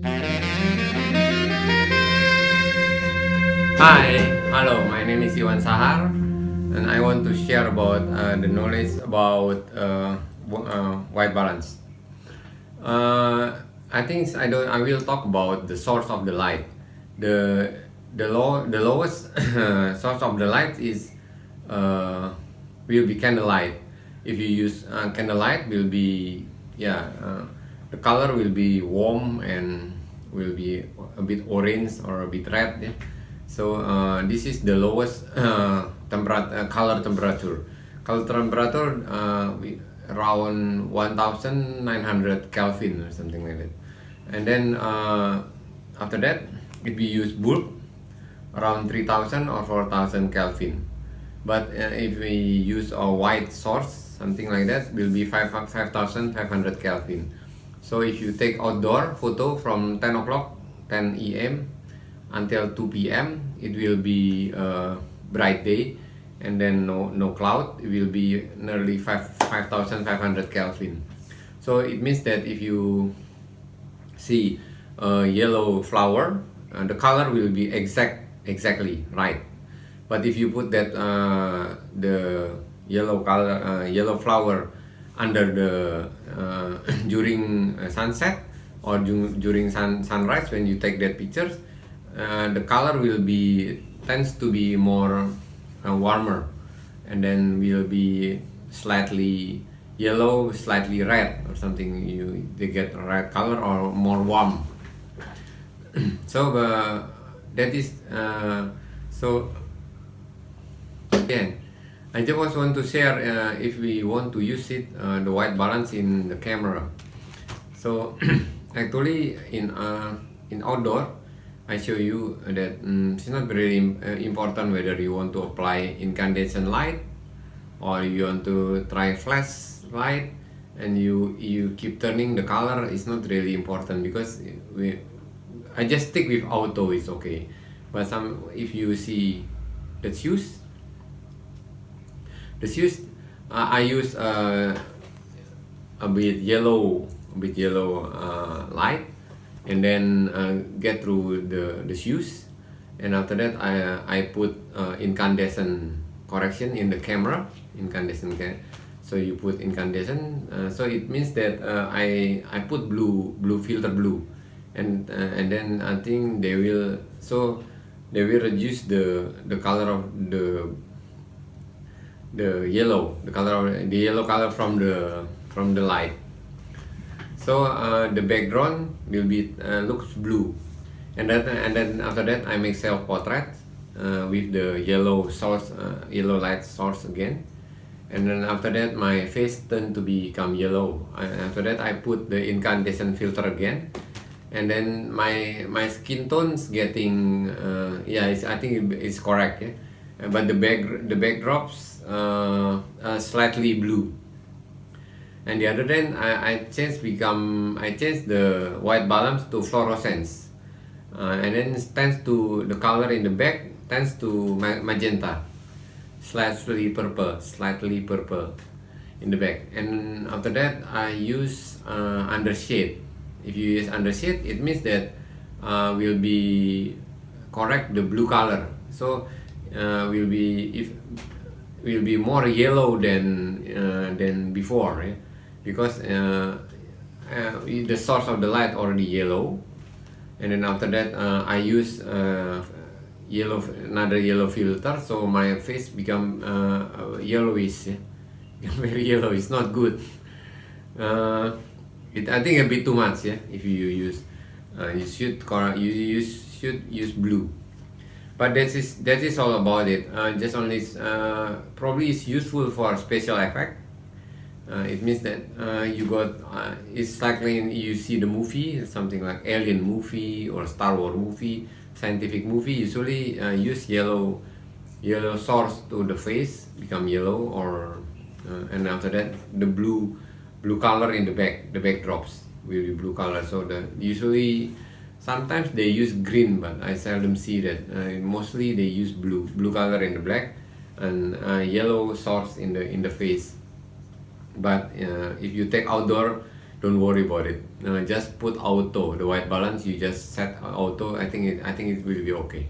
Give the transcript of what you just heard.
Hi, hello, my name is Iwan Sahar and I want to share about the knowledge about white balance. I think I will talk about the source of the light. The the lowest source of the light is will be candlelight. If you use candlelight, will be the color will be warm and will be a bit orange or a bit red. Yeah? So this is the lowest color temperature. Color temperature around 1900 Kelvin or something like that. And then after that, if we use bulb, around 3000 or 4000 Kelvin. But if we use a white source, something like that, will be 5500 Kelvin. So if you take outdoor photo from 10 o'clock, 10 a.m. until 2 p.m., it will be a bright day, and then no cloud. It will be nearly 5500 Kelvin. So it means that if you see a yellow flower, the color will be exactly right. But if you put that the yellow flower under the during sunset or during sunrise, when you take that pictures, the color will be tends to be more warmer, and then will be slightly yellow, slightly red or something. They get red color or more warm. So that is so again, I just want to share if we want to use it, the white balance in the camera. So actually in outdoor, I show you that it's not very important whether you want to apply incandescent light or you want to try flash light, and you keep turning the color. It's not really important because I just stick with auto, it's okay. But if you see the shoes, I use a bit yellow light, and then get through the shoes, and after that I put incandescent correction in the camera, so you put incandescent, so it means that I put blue filter blue, and then I think they will reduce the color of the yellow color from the light. So the background will be looks blue, and then after that I make self portrait with the yellow light source again, and then after that my face turn to become yellow. After that I put the incandescent filter again, and then my skin tones getting I think it's correct, yeah? But the backdrops slightly blue. And the other then I change the white balance to fluorescence, and then tends to the color in the back tends to magenta, slightly purple in the back. And after that I use undershade. If you use undershade, it means that will be correct the blue color. So will be more yellow than before, yeah? Because the source of the light already yellow, and then after that I use another yellow filter, so my face become yellowish, yeah? Very yellow. It's not good. I think a bit too much, yeah. If you use you should use blue. But that is all about it. Just only probably it's useful for special effect. It means that you got it's like when you see the movie, something like alien movie or Star Wars movie, scientific movie. Usually use yellow source to the face, become yellow, or and after that the blue color in the backdrops will be blue color. So usually sometimes they use green, but I seldom see that. Mostly they use blue color in the black, and yellow source in the face. But if you take outdoor, don't worry about it. Just put auto, the white balance you just set auto. I think it will be okay.